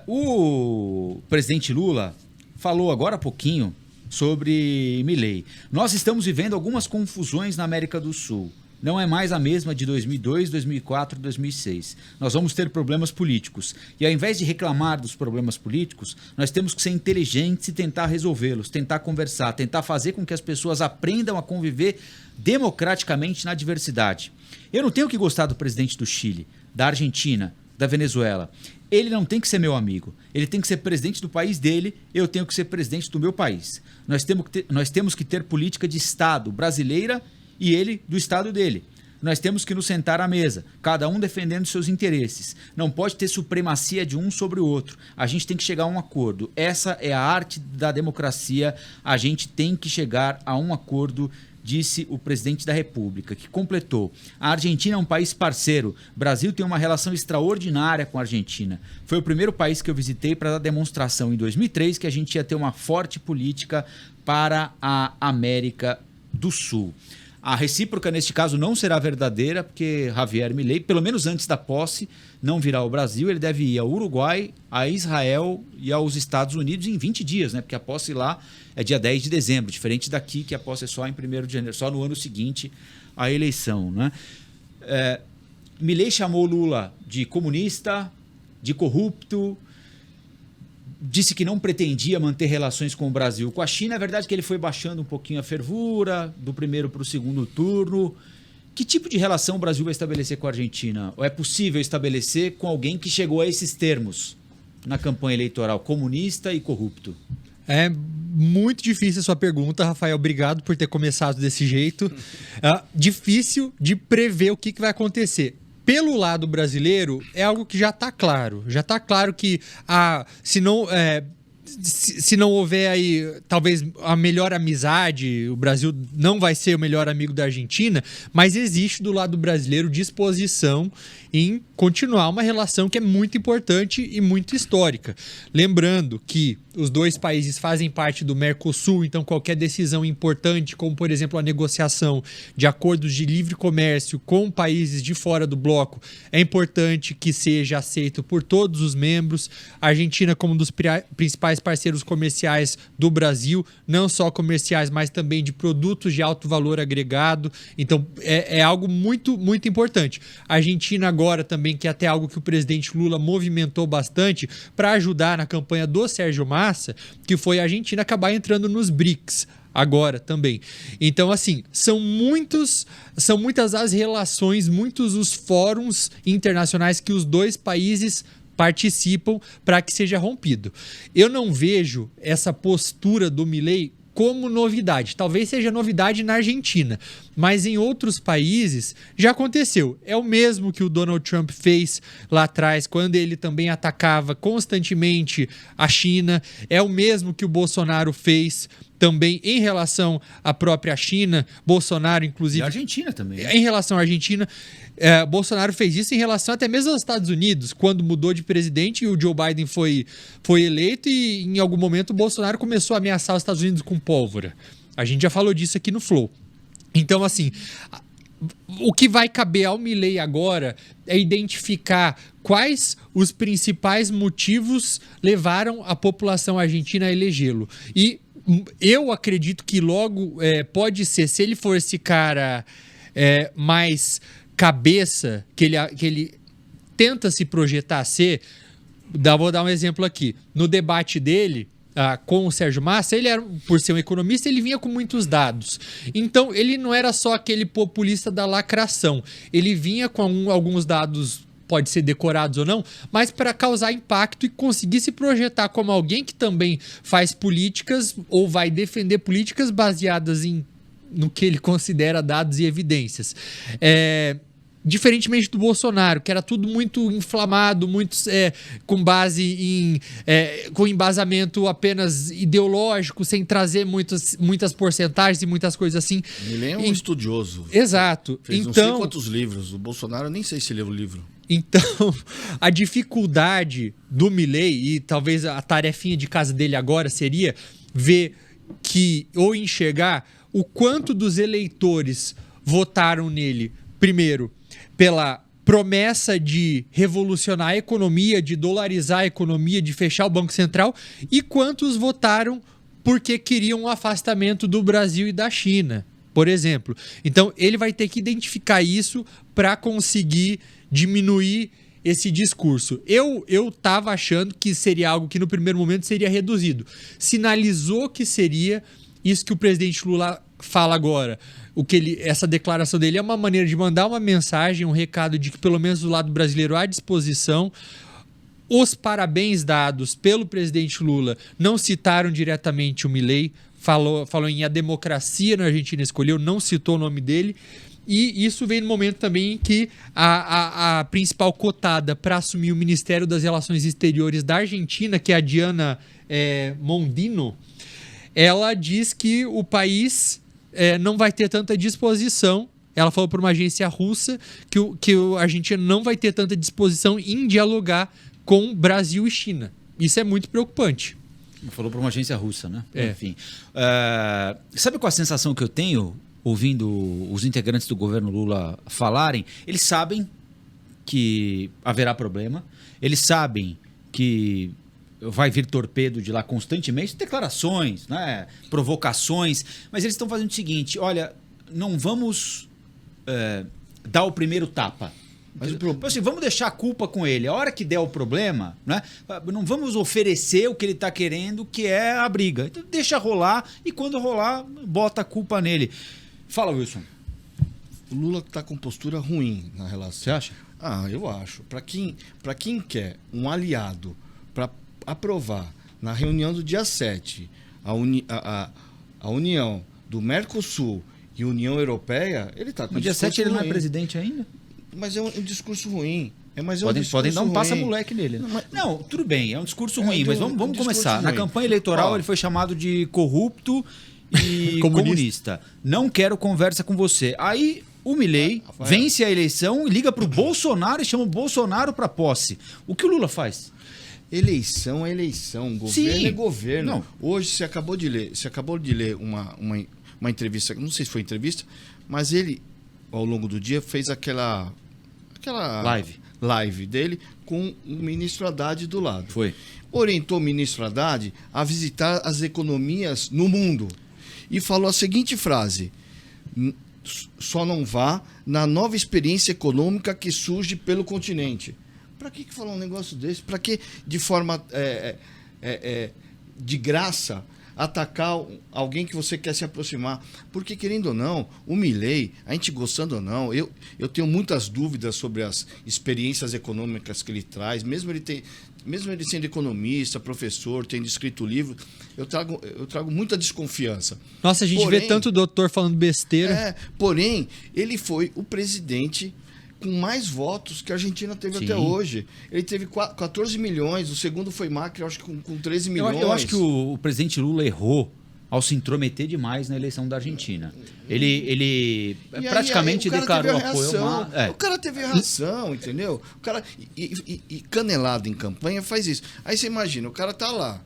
O presidente Lula falou agora há pouquinho sobre Milei. Nós estamos vivendo algumas confusões na América do Sul. Não é mais a mesma de 2002, 2004, 2006. Nós vamos ter problemas políticos. E ao invés de reclamar dos problemas políticos, nós temos que ser inteligentes e tentar resolvê-los, tentar conversar, tentar fazer com que as pessoas aprendam a conviver democraticamente na diversidade. Eu não tenho que gostar do presidente do Chile, da Argentina, da Venezuela. Ele não tem que ser meu amigo. Ele tem que ser presidente do país dele, eu tenho que ser presidente do meu país. Nós temos que ter política de Estado brasileira e ele do estado dele. Nós temos que nos sentar à mesa, cada um defendendo seus interesses. Não pode ter supremacia de um sobre o outro. A gente tem que chegar a um acordo. Essa é a arte da democracia. A gente tem que chegar a um acordo, disse o presidente da República, que completou. A Argentina é um país parceiro. O Brasil tem uma relação extraordinária com a Argentina. Foi o primeiro país que eu visitei para dar demonstração em 2003 que a gente ia ter uma forte política para a América do Sul. A recíproca, neste caso, não será verdadeira, porque Javier Milei, pelo menos antes da posse, não virá ao Brasil. Ele deve ir ao Uruguai, a Israel e aos Estados Unidos em 20 dias, né? Porque a posse lá é dia 10 de dezembro, diferente daqui, que a posse é só em 1º de janeiro, só no ano seguinte à eleição, né? Milei chamou Lula de comunista, de corrupto, disse que não pretendia manter relações com o Brasil. Com a China, é verdade que ele foi baixando um pouquinho a fervura, do primeiro para o segundo turno. Que tipo de relação o Brasil vai estabelecer com a Argentina? Ou é possível estabelecer com alguém que chegou a esses termos na campanha eleitoral, comunista e corrupto? É muito difícil a sua pergunta, Rafael. Obrigado por ter começado desse jeito. Difícil de prever o que vai acontecer. Pelo lado brasileiro, é algo que já está claro. Já está claro que se não houver aí, talvez, a melhor amizade, o Brasil não vai ser o melhor amigo da Argentina, mas existe do lado brasileiro disposição em continuar uma relação que é muito importante e muito histórica. Lembrando que os dois países fazem parte do Mercosul, então qualquer decisão importante, como por exemplo a negociação de acordos de livre comércio com países de fora do bloco, é importante que seja aceito por todos os membros. A Argentina como um dos principais parceiros comerciais do Brasil, não só comerciais, mas também de produtos de alto valor agregado. Então é algo muito, muito importante. A Argentina agora também, que é até algo que o presidente Lula movimentou bastante para ajudar na campanha do Sérgio Massa, que foi a Argentina acabar entrando nos BRICS agora também. Então, assim, são muitas as relações, muitos os fóruns internacionais que os dois países participam para que seja rompido. Eu não vejo essa postura do Milei como novidade. Talvez seja novidade na Argentina, mas em outros países já aconteceu. É o mesmo que o Donald Trump fez lá atrás, quando ele também atacava constantemente a China. É o mesmo que o Bolsonaro fez também em relação à própria China. Bolsonaro, inclusive... E a Argentina também. Em relação à Argentina, Bolsonaro fez isso em relação até mesmo aos Estados Unidos, quando mudou de presidente e o Joe Biden foi eleito, e em algum momento o Bolsonaro começou a ameaçar os Estados Unidos com pólvora. A gente já falou disso aqui no Flow. Então, assim, o que vai caber ao Milei agora é identificar quais os principais motivos levaram a população argentina a elegê-lo. E eu acredito que logo pode ser, se ele for esse cara mais cabeça, que ele tenta se projetar a ser, vou dar um exemplo aqui. No debate dele com o Sérgio Massa, ele era, por ser um economista, ele vinha com muitos dados. Então, ele não era só aquele populista da lacração. Ele vinha com alguns dados, pode ser decorados ou não, mas para causar impacto e conseguir se projetar como alguém que também faz políticas ou vai defender políticas baseadas no que ele considera dados e evidências. Diferentemente do Bolsonaro, que era tudo muito inflamado, muito com base com embasamento apenas ideológico, sem trazer muitas porcentagens e muitas coisas assim. Ele é um estudioso. Exato. Fez não sei quantos livros. O Bolsonaro, eu nem sei se leu o livro. Então, a dificuldade do Milei, e talvez a tarefinha de casa dele agora seria ver ou enxergar o quanto dos eleitores votaram nele, primeiro, pela promessa de revolucionar a economia, de dolarizar a economia, de fechar o Banco Central, e quantos votaram porque queriam um afastamento do Brasil e da China, por exemplo. Então, ele vai ter que identificar isso para conseguir diminuir esse discurso. Eu estava achando que seria algo que no primeiro momento seria reduzido. Sinalizou que seria isso que o presidente Lula fala agora. Essa declaração dele é uma maneira de mandar uma mensagem, um recado de que pelo menos do lado brasileiro há disposição. Os parabéns dados pelo presidente Lula não citaram diretamente o Milei, falou em a democracia na Argentina escolheu, não citou o nome dele. E isso vem no momento também em que a principal cotada para assumir o Ministério das Relações Exteriores da Argentina, que é a Diana Mondino, ela diz que o país não vai ter tanta disposição. Ela falou para uma agência russa que a Argentina não vai ter tanta disposição em dialogar com Brasil e China. Isso é muito preocupante. Falou para uma agência russa, né? É. Enfim. Sabe qual a sensação que eu tenho ouvindo os integrantes do governo Lula falarem? Eles sabem que haverá problema, eles sabem que vai vir torpedo de lá constantemente, declarações, né, provocações, mas eles estão fazendo o seguinte: olha, não vamos dar o primeiro tapa. Mas assim, vamos deixar a culpa com ele. A hora que der o problema, né, não vamos oferecer o que ele está querendo, que é a briga. Então deixa rolar e quando rolar, bota a culpa nele. Fala, Wilson. O Lula está com postura ruim na relação. Você acha? Eu acho. Para quem quer um aliado para aprovar na reunião do dia 7 a união do Mercosul e União Europeia, ele está com no dia 7 ele ruim. não é presidente ainda? Mas é um discurso ruim. Podem dar um passa-moleque nele. Não, tudo bem, é um discurso ruim, mas vamos começar. Na campanha eleitoral ele foi chamado de corrupto e comunista. Não quero conversa com você. Aí o Milei vence a eleição, liga pro Bolsonaro e chama o Bolsonaro para posse. O que o Lula faz? Eleição é eleição, governo é governo. Não. Hoje você acabou de ler uma entrevista, não sei se foi entrevista, mas ele, ao longo do dia, fez aquela live dele com o ministro Haddad do lado. Foi. Orientou o ministro Haddad a visitar as economias no mundo e falou a seguinte frase: só não vá na nova experiência econômica que surge pelo continente. Para que falar um negócio desse? Para que, de forma de graça, atacar alguém que você quer se aproximar? Porque, querendo ou não, o Milei, a gente gostando ou não, eu tenho muitas dúvidas sobre as experiências econômicas que ele traz, mesmo ele sendo economista, professor, tendo escrito livro, eu trago muita desconfiança. Nossa, a gente vê tanto doutor falando besteira. Porém, ele foi o presidente com mais votos que a Argentina teve até hoje. Ele teve 14 milhões, o segundo foi Macri, acho que com 13 milhões. Eu acho que o presidente Lula errou ao se intrometer demais na eleição da Argentina. Ele praticamente declarou apoio. O cara teve reação, entendeu? O cara, e canelada em campanha faz isso. Aí você imagina, o cara tá lá,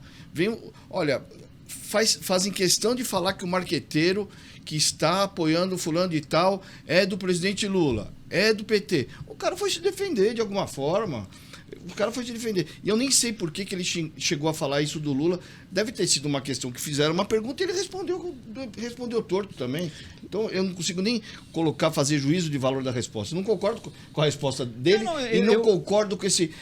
fazem questão de falar que o marqueteiro que está apoiando fulano de tal é do presidente Lula, é do PT. O cara foi se defender de alguma forma. E eu nem sei por que ele chegou a falar isso do Lula. Deve ter sido uma questão que fizeram uma pergunta e ele respondeu torto também. Então eu não consigo nem fazer juízo de valor da resposta. Eu não concordo com a resposta dele não concordo com esse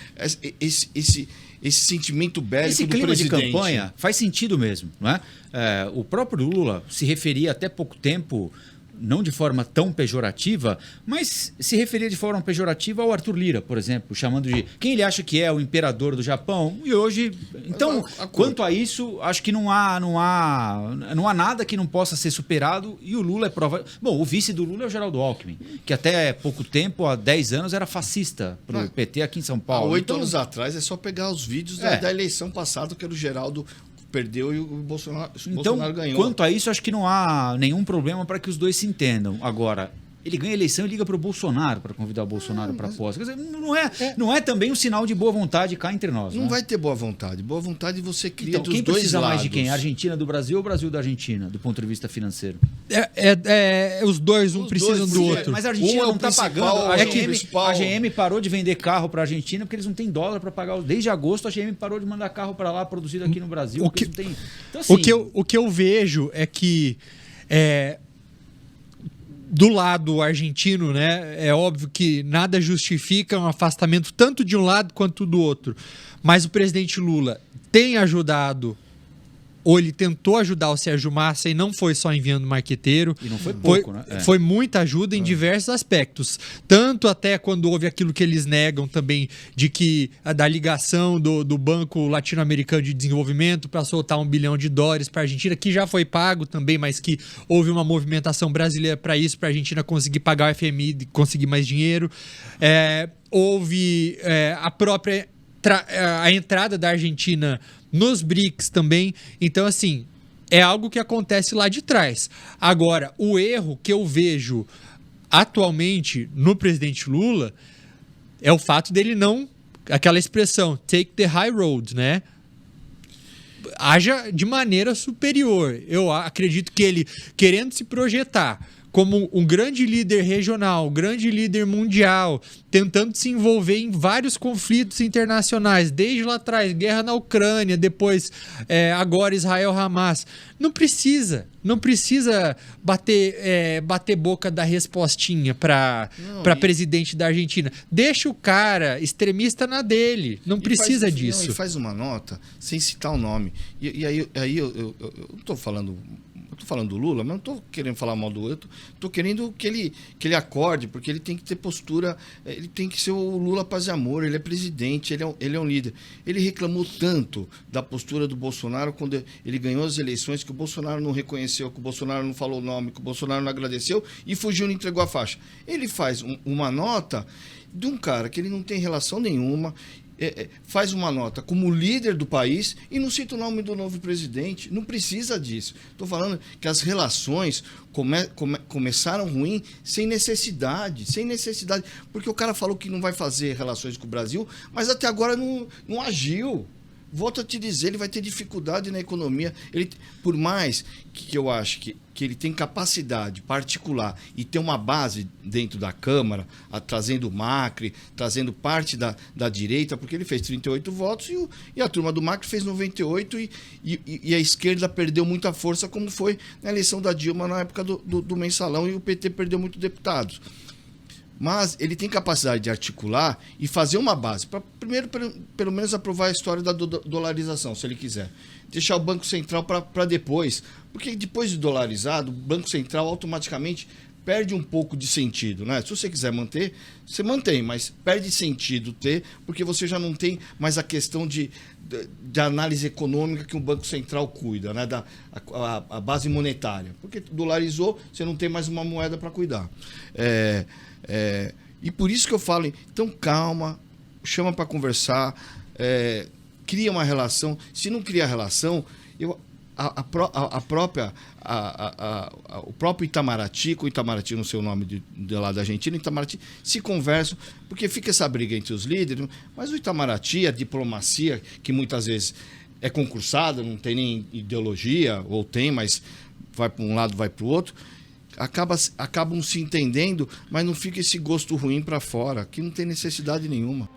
sentimento bélico esse do clima presidente. De campanha faz sentido mesmo, não é? O próprio Lula se referia até pouco tempo, não de forma tão pejorativa, mas se referia de forma pejorativa ao Arthur Lira, por exemplo, chamando de quem ele acha que é o imperador do Japão. E hoje, então, quanto a isso, acho que não há nada que não possa ser superado, e o Lula é prova. Bom, o vice do Lula é o Geraldo Alckmin, que até pouco tempo, há 10 anos, era fascista para o PT aqui em São Paulo. Há 8 anos atrás é só pegar os vídeos da eleição passada, que era o Geraldo perdeu e o Bolsonaro ganhou. Quanto a isso, acho que não há nenhum problema para que os dois se entendam. Agora, Ele ganha a eleição e liga para o Bolsonaro para convidar o Bolsonaro para a posse. Quer dizer, não é também um sinal de boa vontade cá entre nós. Não né? vai ter boa vontade. Boa vontade você cria Então, dos quem dois precisa lados. mais de quem? A Argentina do Brasil ou o Brasil da Argentina, do ponto de vista financeiro? Os dois, um Os precisam dois, do porque- outro. Mas a Argentina Um é o não está principal, pagando. é que o principal- A GM parou de vender carro para a Argentina porque eles não têm dólar para pagar. Desde agosto a GM parou de mandar carro para lá produzido aqui no Brasil. O que- porque eles não têm... Então, assim, O que eu vejo é que do lado argentino, né, é óbvio que nada justifica um afastamento tanto de um lado quanto do outro. Mas o presidente Lula tem ajudado, ou ele tentou ajudar o Sérgio Massa e não foi só enviando marqueteiro. E não foi pouco, né? Foi muita ajuda em diversos aspectos. Tanto até quando houve aquilo que eles negam também, de que da ligação do Banco Latino-Americano de Desenvolvimento para soltar $1 bilhão para a Argentina, que já foi pago também, mas que houve uma movimentação brasileira para isso, para a Argentina conseguir pagar o FMI e conseguir mais dinheiro. Houve a própria a entrada da Argentina nos BRICS também. Então, assim, é algo que acontece lá de trás. Agora, o erro que eu vejo atualmente no presidente Lula é o fato dele não... Aquela expressão, take the high road, né? Haja de maneira superior. Eu acredito que ele, querendo se projetar como um grande líder regional, grande líder mundial, tentando se envolver em vários conflitos internacionais, desde lá atrás, guerra na Ucrânia, depois agora Israel-Hamas. Não precisa bater boca da respostinha para presidente da Argentina. Deixa o cara extremista na dele, não precisa disso. E faz uma nota sem citar o nome. E aí eu estou falando... Estou falando do Lula, mas não estou querendo falar mal do outro. Estou querendo que ele acorde, porque ele tem que ter postura, ele tem que ser o Lula paz e amor, ele é presidente, ele é um líder. Ele reclamou tanto da postura do Bolsonaro quando ele ganhou as eleições, que o Bolsonaro não reconheceu, que o Bolsonaro não falou o nome, que o Bolsonaro não agradeceu e fugiu e não entregou a faixa. Ele faz uma nota de um cara que ele não tem relação nenhuma, faz uma nota como líder do país e não cita o nome do novo presidente. Não precisa disso. Estou falando que as relações começaram ruim sem necessidade. Porque o cara falou que não vai fazer relações com o Brasil, mas até agora não agiu. Volto a te dizer, ele vai ter dificuldade na economia. Por mais que eu acho que ele tem capacidade particular e ter uma base dentro da Câmara, trazendo o Macri, trazendo parte da direita, porque ele fez 38 votos e a turma do Macri fez 98 e a esquerda perdeu muita força, como foi na eleição da Dilma na época do mensalão, e o PT perdeu muitos deputados. Mas ele tem capacidade de articular e fazer uma base, para primeiro, pelo menos, aprovar a história da dolarização, se ele quiser. Deixar o Banco Central para depois. Porque depois de dolarizado, o Banco Central automaticamente perde um pouco de sentido, né? Se você quiser manter, você mantém, mas perde sentido porque você já não tem mais a questão de análise econômica que o Banco Central cuida, né? A base monetária. Porque dolarizou, você não tem mais uma moeda para cuidar. E por isso que eu falo, então calma, chama para conversar, cria uma relação. Se não cria relação, o próprio Itamaraty, com o Itamaraty no seu nome de lá da Argentina, Itamaraty se conversam, porque fica essa briga entre os líderes, mas o Itamaraty, a diplomacia, que muitas vezes é concursada, não tem nem ideologia, ou tem, mas vai para um lado, vai para o outro, acabam se entendendo, mas não fica esse gosto ruim para fora, que não tem necessidade nenhuma.